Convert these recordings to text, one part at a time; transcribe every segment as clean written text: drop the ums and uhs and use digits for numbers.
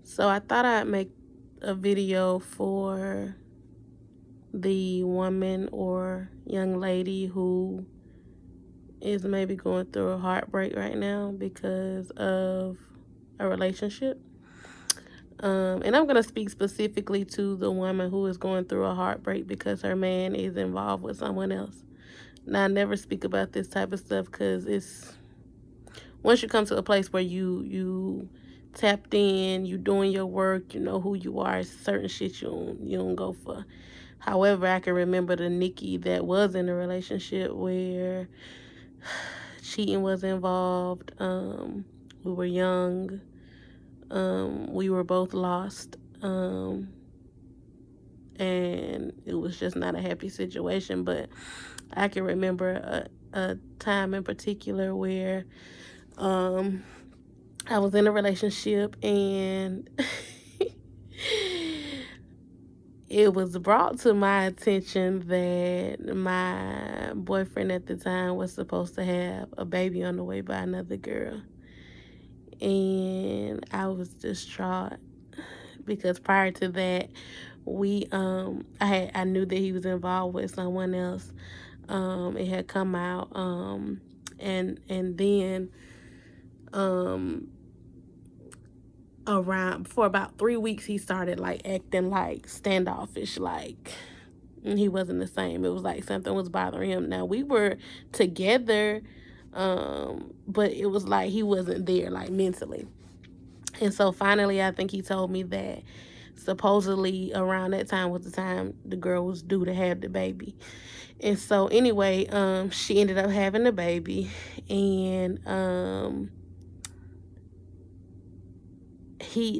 So I thought I'd make a video for the woman or young lady who is maybe going through a heartbreak right now because of a relationship. And I'm going to speak specifically to the woman who is going through a heartbreak because her man is involved with someone else. Now, I never speak about this type of stuff because it's once you come to a place where you tapped in, you doing your work, you know who you are, certain shit you don't go for. However, I can remember the Nikki that was in a relationship where cheating was involved. We were young. We were both lost. And it was just not a happy situation. But I can remember a time in particular where I was in a relationship and it was brought to my attention that my boyfriend at the time was supposed to have a baby on the way by another girl. And I was distraught because prior to that, I knew that he was involved with someone else. It had come out, and then around for about 3 weeks he started like acting like standoffish, like he wasn't the same. It was like something was bothering him. Now we were together, but it was like he wasn't there, like mentally. And so finally, I think he told me that supposedly around that time was the time the girl was due to have the baby. And so anyway, she ended up having the baby, and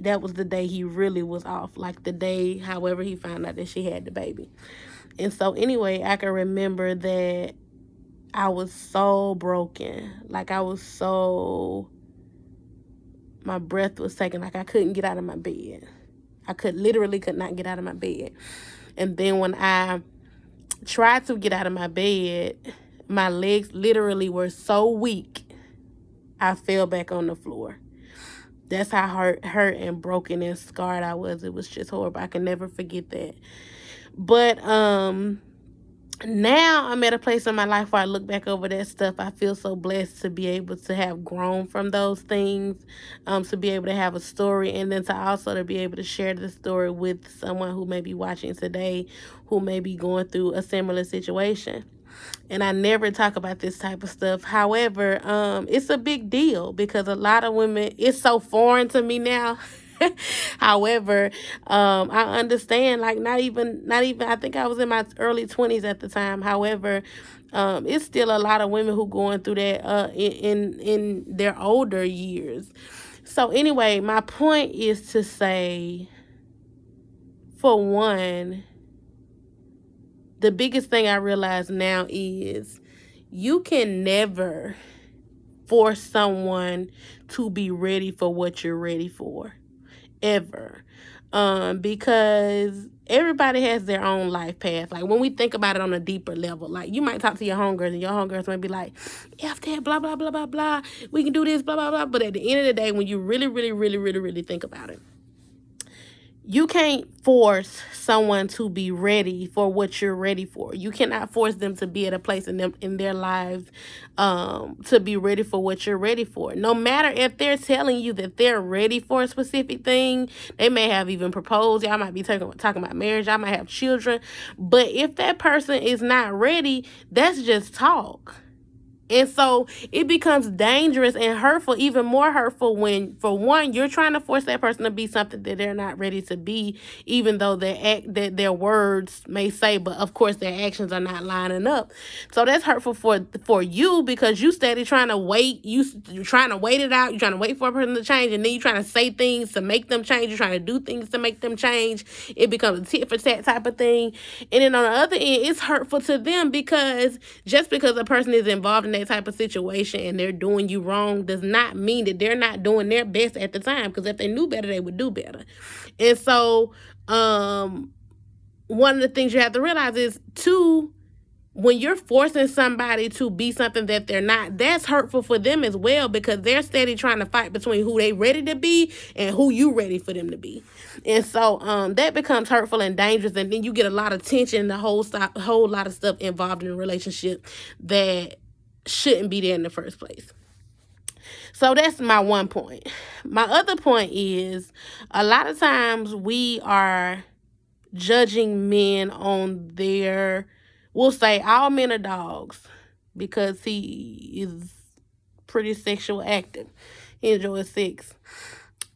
that was the day he really was off, like the day however he found out that she had the baby. And so anyway, I can remember that I was so broken, like my breath was taken, like I couldn't get out of my bed. I could not get out of my bed. And then when I tried to get out of my bed, my legs literally were so weak I fell back on the floor. That's how hurt and broken and scarred I was. It was just horrible. I can never forget that. But now I'm at a place in my life where I look back over that stuff. I feel so blessed to be able to have grown from those things, to be able to have a story, and then to be able to share the story with someone who may be watching today, who may be going through a similar situation. And I never talk about this type of stuff. However, it's a big deal because a lot of women, it's so foreign to me now. However, I understand, like not even I think I was in my early 20s at the time. However, it's still a lot of women who going through that in their older years. So anyway, my point is to say, for one, the biggest thing I realize now is you can never force someone to be ready for what you're ready for, ever. Because everybody has their own life path. Like when we think about it on a deeper level, like you might talk to your homegirls and your homegirls might be like, F that, blah, blah, blah, blah, blah. We can do this, blah, blah, blah. But at the end of the day, when you really, really, really, really, really think about it, you can't force someone to be ready for what you're ready for. You cannot force them to be at a place in their lives to be ready for what you're ready for. No matter if they're telling you that they're ready for a specific thing, they may have even proposed. Y'all might be talking about marriage. Y'all might have children. But if that person is not ready, that's just talk. And so it becomes dangerous and hurtful, even more hurtful when, for one, you're trying to force that person to be something that they're not ready to be, even though that their words may say, but of course their actions are not lining up. So that's hurtful for you because you steady trying to wait. You're trying to wait it out. You're trying to wait for a person to change, and then you're trying to say things to make them change. You're trying to do things to make them change. It becomes a tit for tat type of thing. And then on the other end, it's hurtful to them because just because a person is involved in that type of situation and they're doing you wrong does not mean that they're not doing their best at the time, because if they knew better, they would do better. And so one of the things you have to realize is, two, when you're forcing somebody to be something that they're not, that's hurtful for them as well, because they're steady trying to fight between who they ready to be and who you ready for them to be. And so that becomes hurtful and dangerous, and then you get a lot of tension and a whole lot of stuff involved in a relationship that shouldn't be there in the first place. So that's my one point. My other point is, a lot of times we are judging men on their, we'll say all men are dogs because he is pretty sexual active. He enjoys sex.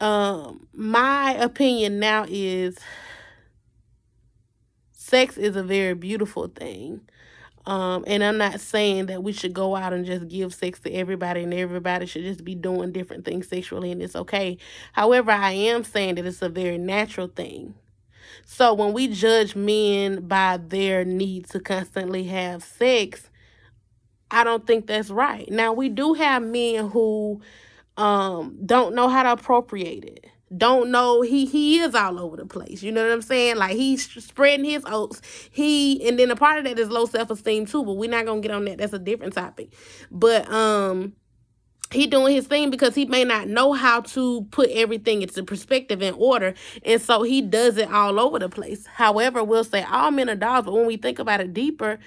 My opinion now is sex is a very beautiful thing. And I'm not saying that we should go out and just give sex to everybody and everybody should just be doing different things sexually and it's okay. However, I am saying that it's a very natural thing. So when we judge men by their need to constantly have sex, I don't think that's right. Now, we do have men who don't know how to appropriate it. Don't know, he is all over the place. You know what I'm saying? Like, he's spreading his oats. And then a part of that is low self-esteem too, but we're not gonna get on that. That's a different topic. But he doing his thing because he may not know how to put everything into perspective and order, and so he does it all over the place. However, we'll say all men are dogs, but when we think about it deeper,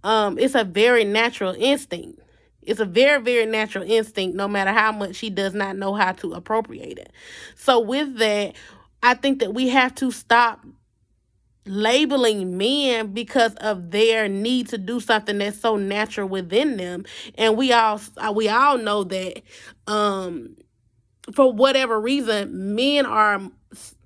it's a very natural instinct. It's a very, very natural instinct, no matter how much he does not know how to appropriate it. So with that, I think that we have to stop labeling men because of their need to do something that's so natural within them. And we all know that for whatever reason, men are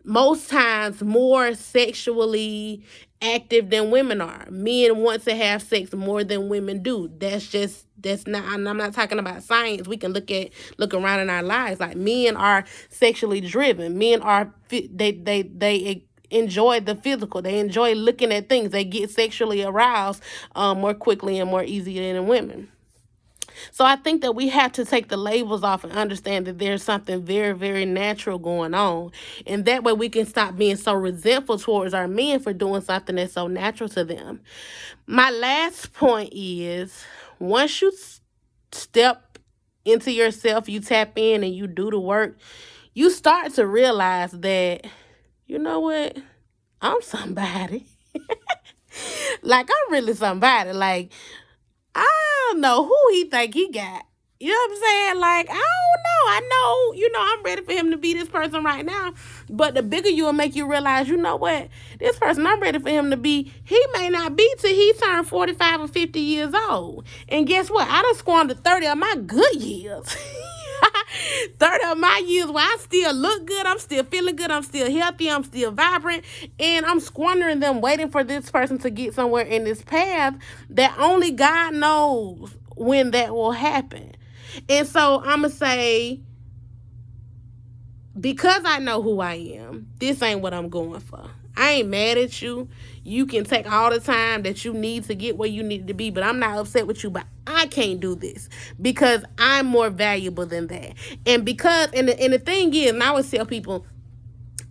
most times more sexually active than women are. Men want to have sex more than women do. That's not, I'm not talking about science. We can look around in our lives. Like, men are sexually driven. Men are, they enjoy the physical. They enjoy looking at things. They get sexually aroused more quickly and more easily than women. So I think that we have to take the labels off and understand that there's something very, very natural going on. And that way we can stop being so resentful towards our men for doing something that's so natural to them. My last point is, once you step into yourself, you tap in and you do the work, you start to realize that, you know what, I'm somebody. Like, I'm really somebody. Like, I don't know who he think he got. You know what I'm saying? Like, I don't know. I know, I'm ready for him to be this person right now. But the bigger you will make you realize, you know what? This person I'm ready for him to be, he may not be till he turned 45 or 50 years old. And guess what? I done squandered 30 of my good years. 30 of my years where I still look good, I'm still feeling good, I'm still healthy, I'm still vibrant, and I'm squandering them waiting for this person to get somewhere in this path that only God knows when that will happen. And so I'm going to say, because I know who I am, this ain't what I'm going for. I ain't mad at you. You can take all the time that you need to get where you need to be, but I'm not upset with you, but I can't do this because I'm more valuable than that. And because, and the thing is, and I always tell people,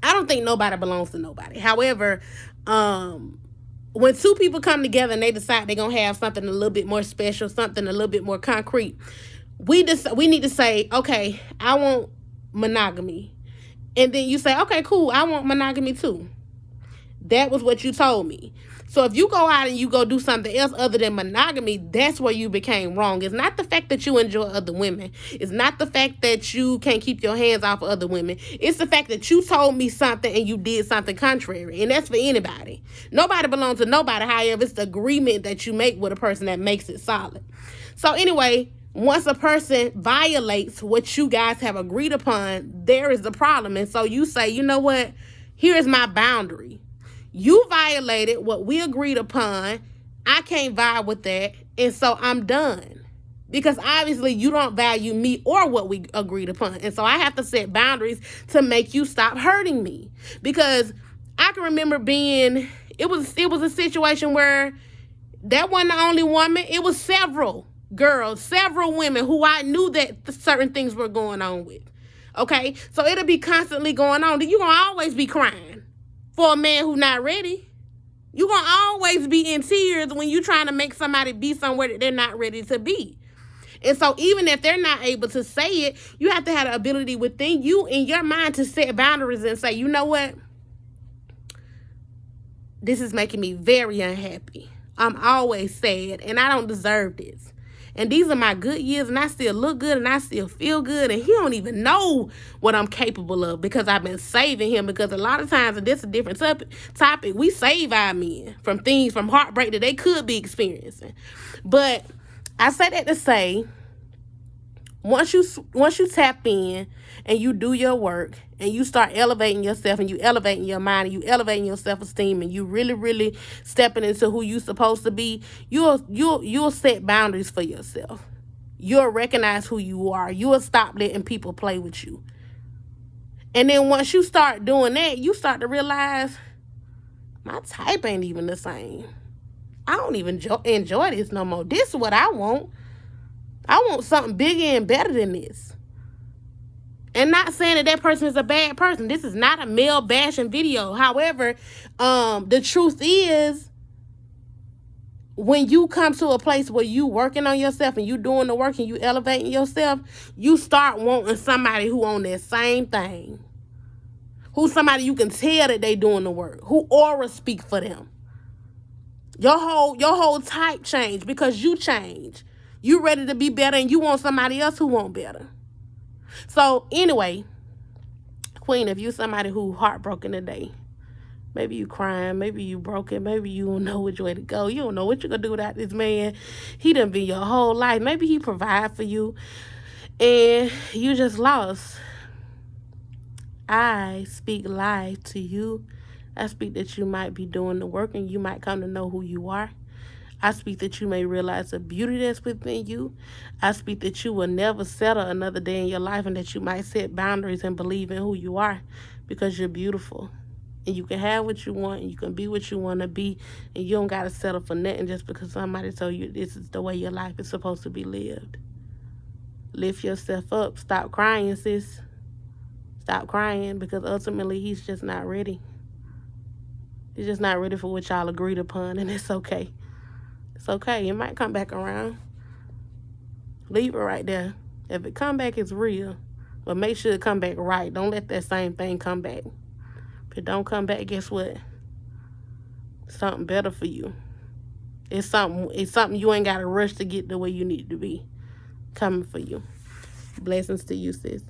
I don't think nobody belongs to nobody. However, when two people come together and they decide they're going to have something a little bit more special, something a little bit more concrete, we need to say, okay, I want monogamy. And then you say, okay, cool, I want monogamy too. That was what you told me. So if you go out and you go do something else other than monogamy, that's where you became wrong. It's not the fact that you enjoy other women. It's not the fact that you can't keep your hands off of other women. It's the fact that you told me something and you did something contrary. And that's for anybody. Nobody belongs to nobody. However, it's the agreement that you make with a person that makes it solid. So anyway, once a person violates what you guys have agreed upon, there is the problem. And so you say, you know what? Here is my boundary. You violated what we agreed upon. I can't vibe with that. And so I'm done. Because obviously you don't value me or what we agreed upon. And so I have to set boundaries to make you stop hurting me. Because I can remember it was a situation where that wasn't the only woman. It was several girls, several women who I knew that certain things were going on with. Okay? So it'll be constantly going on. You're going to always be crying for a man who's not ready. You're going to always be in tears when you're trying to make somebody be somewhere that they're not ready to be. And so even if they're not able to say it, you have to have the ability within you in your mind to set boundaries and say, you know what? This is making me very unhappy. I'm always sad and I don't deserve this. And these are my good years and I still look good and I still feel good. And he don't even know what I'm capable of because I've been saving him. Because a lot of times, and this is a different topic, we save our men from things, from heartbreak that they could be experiencing. But I say that to say, once you tap in and you do your work and you start elevating yourself and you elevating your mind and you elevating your self-esteem and you really stepping into who you supposed to be, you'll set boundaries for yourself. You'll recognize who you are. You'll stop letting people play with you. And then once you start doing that, you start to realize my type ain't even the same. I don't even enjoy this no more. This is what I want. I want something bigger and better than this. And not saying that person is a bad person. This is not a male bashing video. However, the truth is, when you come to a place where you working on yourself and you doing the work and you elevating yourself, you start wanting somebody who on that same thing. Who's somebody you can tell that they doing the work. Who aura speak for them. Your whole type change because you change. You ready to be better and you want somebody else who want better. So anyway, Queen, if you somebody who heartbroken today, maybe you crying, maybe you broken, maybe you don't know which way to go. You don't know what you're going to do without this man. He done been your whole life. Maybe he provide for you and you just lost. I speak life to you. I speak that you might be doing the work and you might come to know who you are. I speak that you may realize the beauty that's within you. I speak that you will never settle another day in your life and that you might set boundaries and believe in who you are because you're beautiful. And you can have what you want and you can be what you want to be. And you don't got to settle for nothing just because somebody told you this is the way your life is supposed to be lived. Lift yourself up. Stop crying, sis. Stop crying because ultimately he's just not ready. He's just not ready for what y'all agreed upon, and it's okay. It's okay. It might come back around. Leave it right there. If it come back, it's real. But make sure it come back right. Don't let that same thing come back. If it don't come back, guess what? Something better for you. It's something you ain't got to rush to get the way you need to be. Coming for you. Blessings to you, sis.